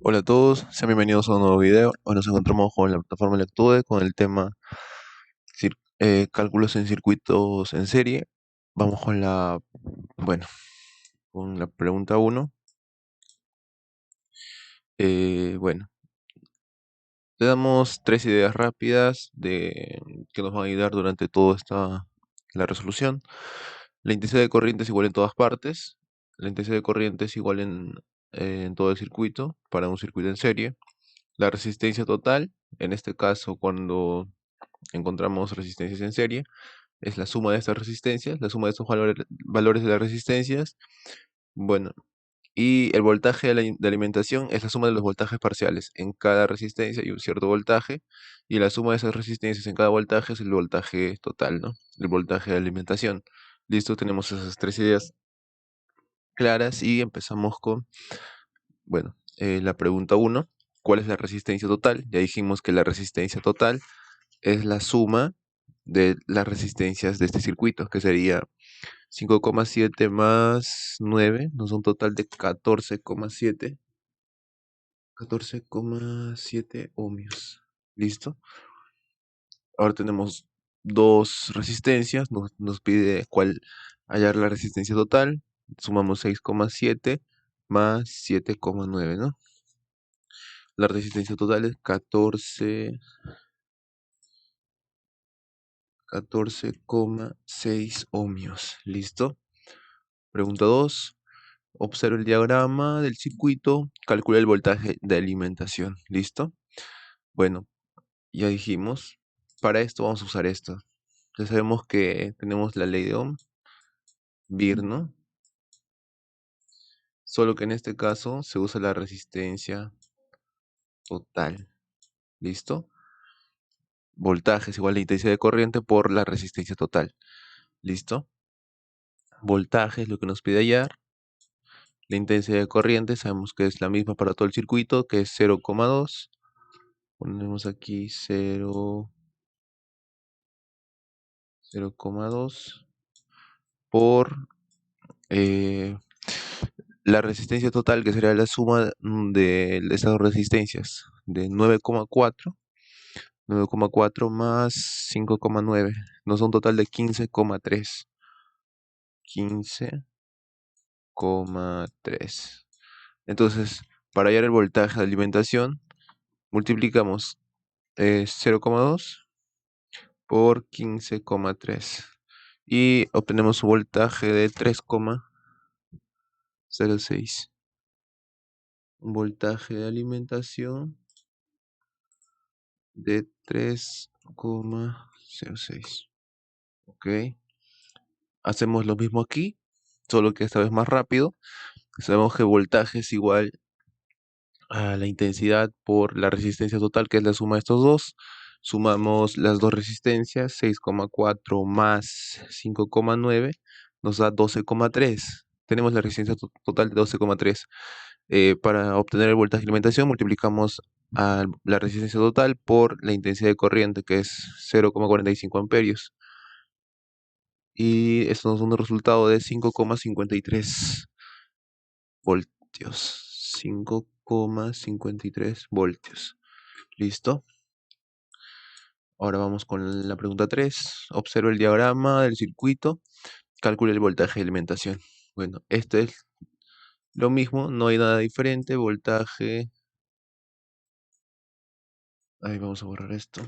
Hola a todos, sean bienvenidos a un nuevo video. Hoy nos encontramos con la plataforma Lectude con el tema cálculos en circuitos en serie. Vamos con bueno, con la pregunta uno. Bueno, te damos tres ideas rápidas que nos van a ayudar durante toda la resolución. La intensidad de corriente es igual en todas partes. La intensidad de corriente es igual en todo el circuito, para un circuito en serie. La resistencia total, en este caso cuando encontramos resistencias en serie, es la suma de estas resistencias, la suma de estos valores de las resistencias. Bueno, y el voltaje de alimentación es la suma de los voltajes parciales. En cada resistencia hay un cierto voltaje, y la suma de esas resistencias en cada voltaje es el voltaje total, ¿no? El voltaje de alimentación. Listo, tenemos esas tres ideas claras y empezamos con, bueno, la pregunta uno. ¿Cuál es la resistencia total? Ya dijimos que la resistencia total es la suma de las resistencias de este circuito, que sería 5,7 más 9, nos da un total de 14,7 ohmios. ¿Listo? Ahora tenemos dos resistencias, nos pide hallar la resistencia total. Sumamos 6,7 más 7,9, ¿no? La resistencia total es 14,6 ohmios. ¿Listo? Pregunta 2. Observa el diagrama del circuito, calcula el voltaje de alimentación. ¿Listo? Bueno, ya dijimos, para esto vamos a usar esto. Ya sabemos que tenemos la ley de Ohm, ¿no? Solo que en este caso se usa la resistencia total. ¿Listo? Voltaje es igual a la intensidad de corriente por la resistencia total. ¿Listo? Voltaje es lo que nos pide hallar. La intensidad de corriente sabemos que es la misma para todo el circuito, que es 0,2. Ponemos aquí 0,2 por la resistencia total, que sería la suma de esas dos resistencias, de 9,4 más 5,9, nos da un total de 15,3. 15,3. Entonces, para hallar el voltaje de alimentación, multiplicamos 0,2 por 15,3 y obtenemos un voltaje de 3,06. Un voltaje de alimentación de 3,06. Ok. Hacemos lo mismo aquí, solo que esta vez más rápido. Sabemos que voltaje es igual a la intensidad por la resistencia total, que es la suma de estos dos. Sumamos las dos resistencias, 6,4 más 5,9, nos da 12,3. Tenemos la resistencia total de 12,3. Para obtener el voltaje de alimentación, multiplicamos la resistencia total por la intensidad de corriente, que es 0,45 amperios. Y esto nos da un resultado de 5,53 voltios. 5,53 voltios. ¿Listo? Ahora vamos con la pregunta 3. Observa el diagrama del circuito. Calcula el voltaje de alimentación. Bueno, esto es lo mismo, no hay nada diferente. Voltaje. Ahí vamos a borrar esto.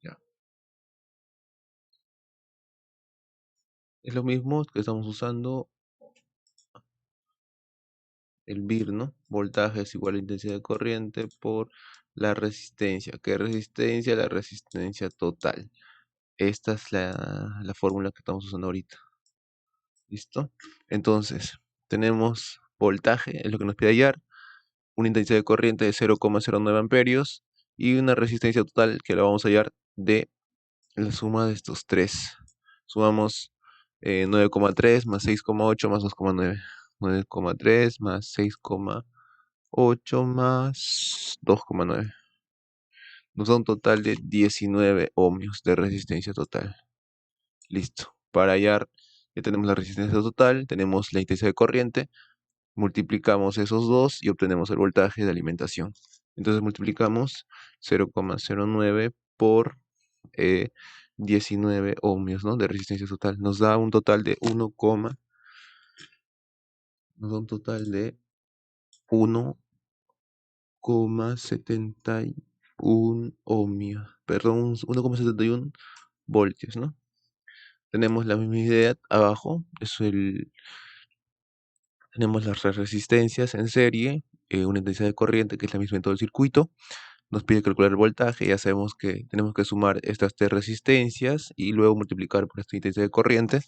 Ya. Es lo mismo que estamos usando el ¿no? Voltaje es igual a intensidad de corriente por la resistencia. ¿Qué resistencia? La resistencia total. Esta es la fórmula que estamos usando ahorita. ¿Listo? Entonces, tenemos voltaje, es lo que nos pide hallar, una intensidad de corriente de 0,09 amperios y una resistencia total que la vamos a hallar de la suma de estos tres. Sumamos 9,3 más 6,8 más 2,9. 9,3 más 6,8 más 2,9. Nos da un total de 19 ohmios de resistencia total. Listo. Para hallar, ya tenemos la resistencia total, tenemos la intensidad de corriente, multiplicamos esos dos y obtenemos el voltaje de alimentación. Entonces multiplicamos 0,09 por 19 ohmios, ¿no? De resistencia total. Nos da un total de 1,71 ohmios, perdón, 1,71 voltios, ¿no? Tenemos la misma idea abajo, tenemos las resistencias en serie, una intensidad de corriente que es la misma en todo el circuito. Nos pide calcular el voltaje, ya sabemos que tenemos que sumar estas tres resistencias y luego multiplicar por esta intensidad de corriente.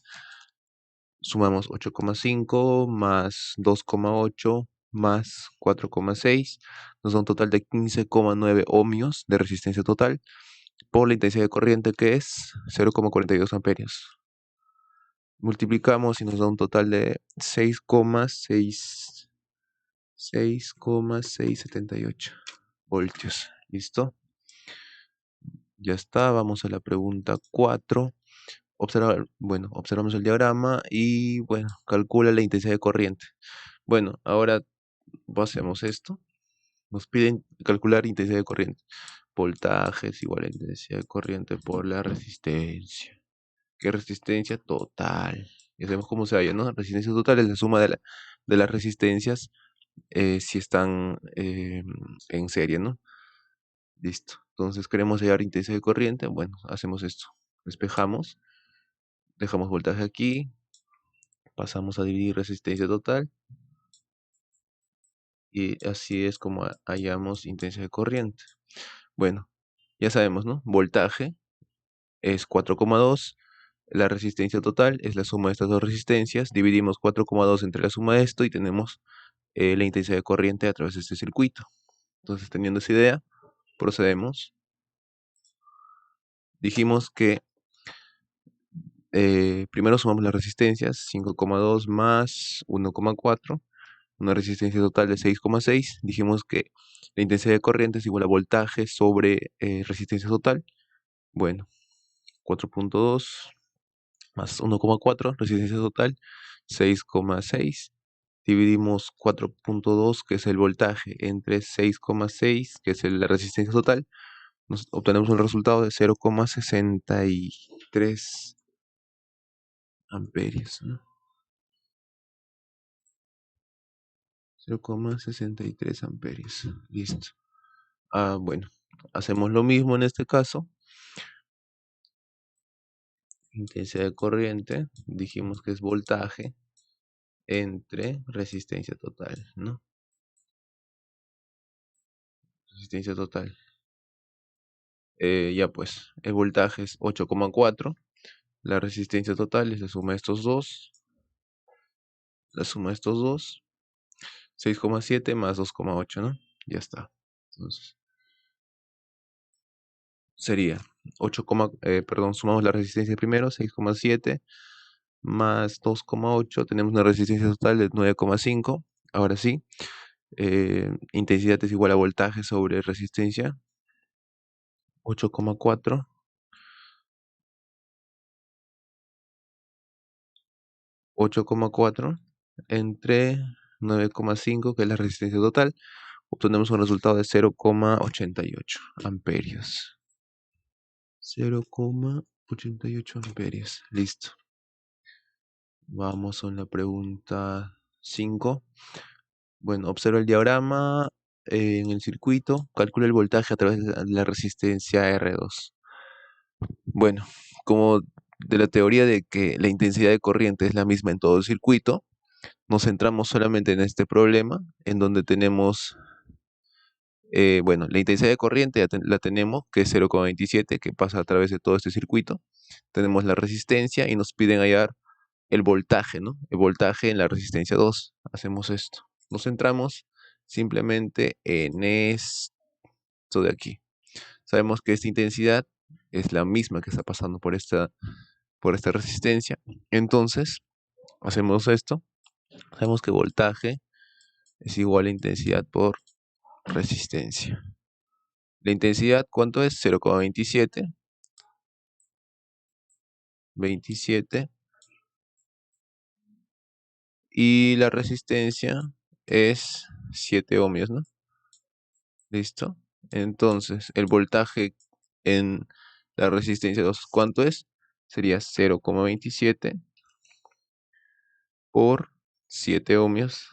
Sumamos 8,5 más 2,8 más 4,6, nos da un total de 15,9 ohmios de resistencia total por la intensidad de corriente que es 0,42 amperios. Multiplicamos y nos da un total de 6,678 voltios. ¿Listo? Ya está, vamos a la pregunta 4. Observamos el diagrama y bueno, calcula la intensidad de corriente. Bueno, ahora hacemos esto. Nos piden calcular intensidad de corriente. Voltaje es igual a intensidad de corriente por la resistencia. ¿Qué resistencia? Total. Ya sabemos cómo se halla, ¿no? Resistencia total es la suma de las resistencias si están en serie, ¿no? Listo. Entonces queremos hallar intensidad de corriente. Bueno, hacemos esto. Despejamos. Dejamos voltaje aquí. Pasamos a dividir resistencia total. Y así es como hallamos intensidad de corriente. Bueno, ya sabemos, ¿no? Voltaje es 4,2. La resistencia total es la suma de estas dos resistencias. Dividimos 4,2 entre la suma de esto y tenemos la intensidad de corriente a través de este circuito. Entonces, teniendo esa idea, procedemos. Dijimos que primero sumamos las resistencias, 5,2 más 1,4, una resistencia total de 6,6. Dijimos que la intensidad de corriente es igual a voltaje sobre resistencia total. Bueno, 4,2 más 1,4, resistencia total, 6,6. Dividimos 4,2, que es el voltaje, entre 6,6, que es la resistencia total. Nos obtenemos un resultado de 0,63 amperios, ¿no? 0,63 amperios. Listo. Bueno, hacemos lo mismo en este caso. Intensidad de corriente, dijimos que es voltaje entre resistencia total, ¿no? Resistencia total. Ya pues, el voltaje es 8,4. La resistencia total es la suma de estos dos. La suma de estos dos. 6,7 más 2,8, ¿no? Ya está. Entonces, sería 8, perdón, sumamos la resistencia primero, 6,7 más 2,8. Tenemos una resistencia total de 9,5. Ahora sí, intensidad es igual a voltaje sobre resistencia. 8,4. 8,4 entre 9,5, que es la resistencia total. Obtenemos un resultado de 0,88 amperios. 0,88 amperios. Listo. Vamos a la pregunta 5. Bueno, observa el diagrama en el circuito. Calcula el voltaje a través de la resistencia R2. Bueno, como de la teoría de que la intensidad de corriente es la misma en todo el circuito, nos centramos solamente en este problema, en donde tenemos, bueno, la intensidad de corriente ya la tenemos, que es 0,27, que pasa a través de todo este circuito. Tenemos la resistencia y nos piden hallar el voltaje, ¿no? El voltaje en la resistencia 2. Hacemos esto. Nos centramos simplemente en esto de aquí. Sabemos que esta intensidad es la misma que está pasando por esta resistencia. Entonces, hacemos esto. Sabemos que voltaje es igual a intensidad por resistencia. La intensidad, ¿cuánto es? 0,27. 27. Y la resistencia es 7 ohmios, ¿no? ¿Listo? Entonces, el voltaje en la resistencia 2, ¿cuánto es? Sería 0,27 por 7 ohmios.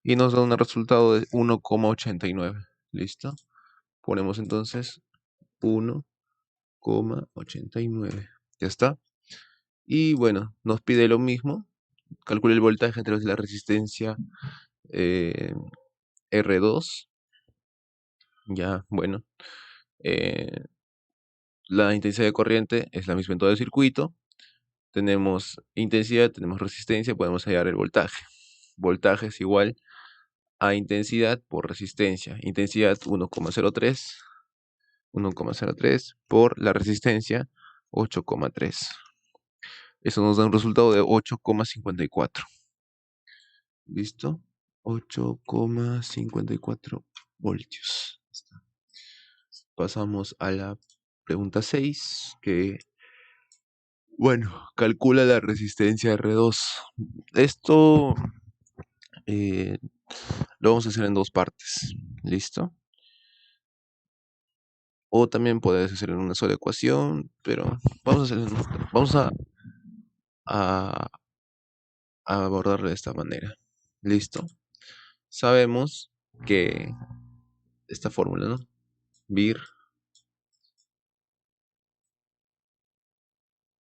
Y nos da un resultado de 1,89. ¿Listo? Ponemos entonces 1,89. Ya está. Y bueno, nos pide lo mismo. Calcule el voltaje entre la resistencia eh, R2. Ya, bueno. eh, la intensidad de corriente es la misma en todo el circuito. Tenemos intensidad, tenemos resistencia, podemos hallar el voltaje. Voltaje es igual a intensidad por resistencia. Intensidad 1,03 por la resistencia 8,3. Eso nos da un resultado de 8,54. ¿Listo? 8,54 voltios. Pasamos a la pregunta 6, que, bueno, calcula la resistencia R2. Esto lo vamos a hacer en dos partes. ¿Listo? O también puedes hacer en una sola ecuación, pero vamos a abordarlo de esta manera. ¿Listo? Sabemos que esta fórmula, ¿no? VIR,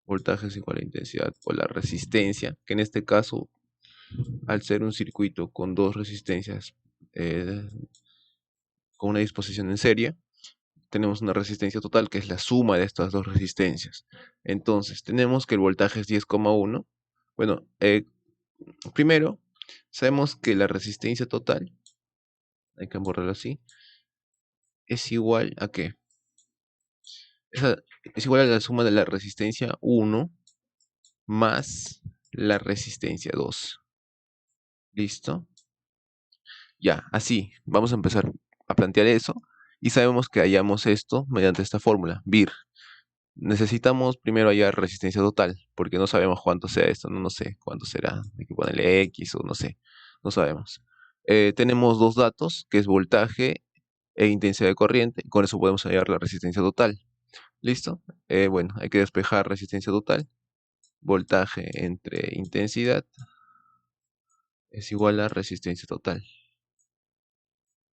voltaje es igual a intensidad por la resistencia, que en este caso, al ser un circuito con dos resistencias con una disposición en serie, tenemos una resistencia total que es la suma de estas dos resistencias. Entonces, tenemos que el voltaje es 10,1. Bueno, primero, sabemos que la resistencia total, hay que borrarlo así, es igual a ¿qué? Es igual a la suma de la resistencia 1 más la resistencia 2. ¿Listo? Ya, así, vamos a empezar a plantear eso y sabemos que hallamos esto mediante esta fórmula, VIR. Necesitamos primero hallar resistencia total, porque no sabemos cuánto sea esto, no sé cuánto será, hay que ponerle X o no sé, no sabemos. Tenemos dos datos, que es voltaje e intensidad de corriente, y con eso podemos hallar la resistencia total. ¿Listo? Bueno, hay que despejar resistencia total. Voltaje entre intensidad es igual a resistencia total.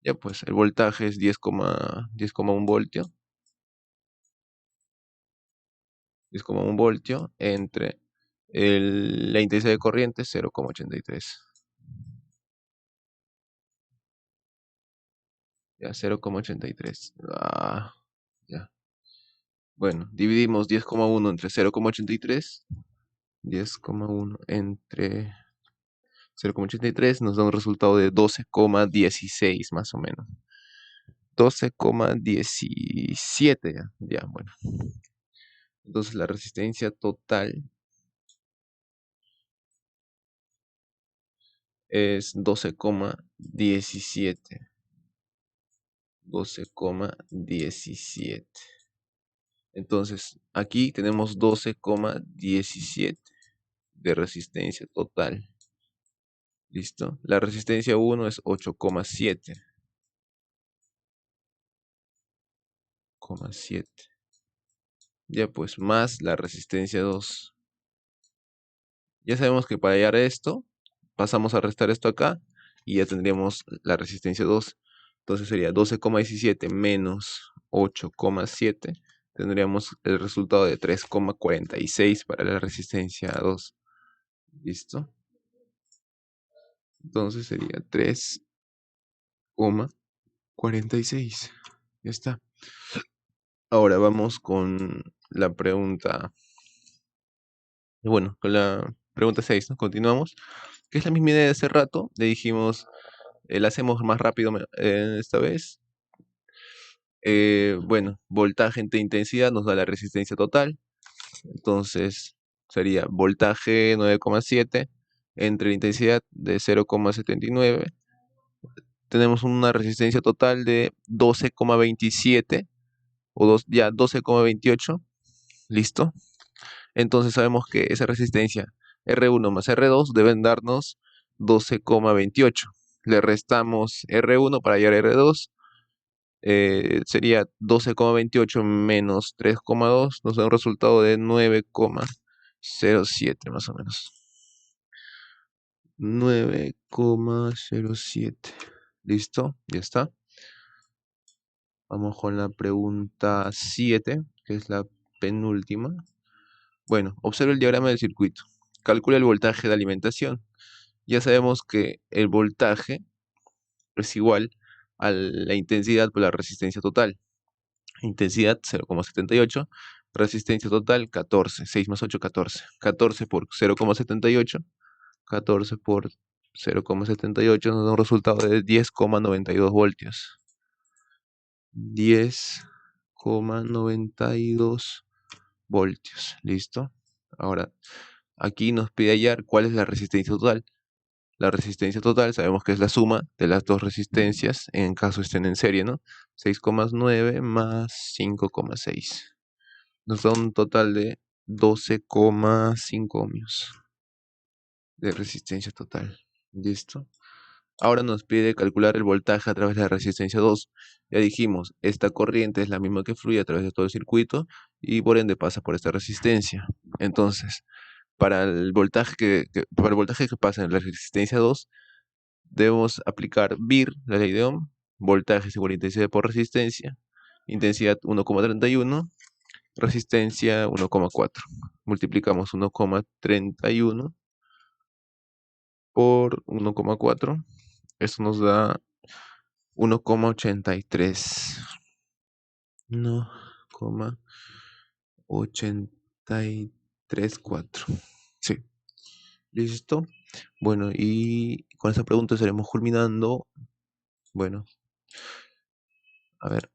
Ya pues, el voltaje es 10,1 voltio. 10,1 voltio entre la intensidad de corriente 0,83. Ya, 0,83. Ya. Bueno, dividimos 10,1 entre 0,83. 10,1 entre 0,83 nos da un resultado de 12,16 más o menos. 12,17 ya. Ya, bueno. Entonces la resistencia total es 12,17. 12,17. Entonces, aquí tenemos 12,17 de resistencia total. ¿Listo? La resistencia 1 es 8,7. Ya pues, más la resistencia 2. Ya sabemos que para hallar esto, pasamos a restar esto acá y ya tendríamos la resistencia 2. Entonces sería 12,17 menos 8,7. Tendríamos el resultado de 3,46 para la resistencia 2. ¿Listo? Entonces sería 3,46. Ya está. Ahora vamos con la pregunta. Bueno, con la pregunta 6, ¿no? Continuamos. Que es la misma idea de hace rato. Le dijimos, la hacemos más rápido esta vez. Bueno, voltaje entre intensidad nos da la resistencia total. Entonces sería voltaje 9,7 entre la intensidad de 0,79. Tenemos una resistencia total de 12,27 o 12,28. ¿Listo? Entonces sabemos que esa resistencia R1 más R2 deben darnos 12,28. Le restamos R1 para hallar R2. Sería 12,28 menos 3,2. Nos da un resultado de 9,07 más o menos. 9,07. ¿Listo? Ya está. Vamos con la pregunta 7, que es la penúltima. Bueno, observa el diagrama del circuito. Calcula el voltaje de alimentación. Ya sabemos que el voltaje es igual a la intensidad por la resistencia total. Intensidad 0,78, resistencia total 14, 6 más 8, 14. 14 por 0,78, 14 por 0,78 nos da un resultado de 10,92 voltios. 10,92 voltios. ¿Listo? Ahora, aquí nos pide hallar cuál es la resistencia total. La resistencia total sabemos que es la suma de las dos resistencias, en caso estén en serie, ¿no? 6,9 más 5,6. Nos da un total de 12,5 ohmios de resistencia total. ¿Listo? Ahora nos pide calcular el voltaje a través de la resistencia 2. Ya dijimos, esta corriente es la misma que fluye a través de todo el circuito y por ende pasa por esta resistencia. Entonces, para el voltaje para el voltaje que pasa en la resistencia 2, debemos aplicar VIR, la ley de Ohm. Voltaje es igual a intensidad por resistencia. Intensidad 1,31, resistencia 1,4. Multiplicamos 1,31 por 1,4. Esto nos da 1,83. 1,834. Sí, listo. Bueno, y con esta pregunta estaremos culminando. Bueno, a ver.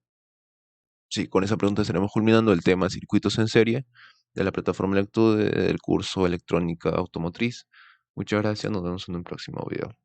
Sí, con esa pregunta estaremos culminando el tema circuitos en serie de la plataforma Lectude del curso Electrónica Automotriz. Muchas gracias, nos vemos en un próximo video.